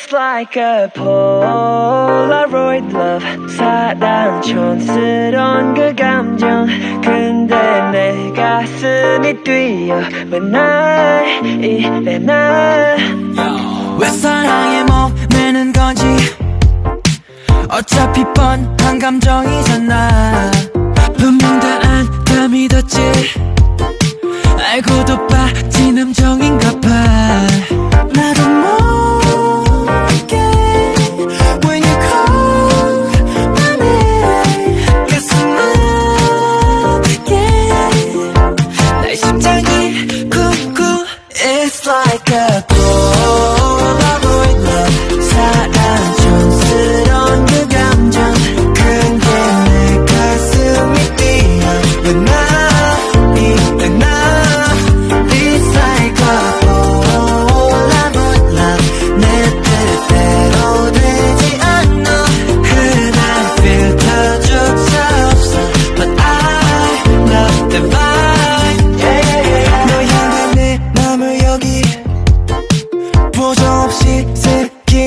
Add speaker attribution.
Speaker 1: Just like a Polaroid love 사랑 촌스러운 그 감정 근데 내 가슴이 뛰어 왜 날 이래 날
Speaker 2: 왜 사랑에 목매는 건지 어차피 뻔한 감정이잖아 분명 다 안 다 믿었지 알고도 빠진 함정인가 봐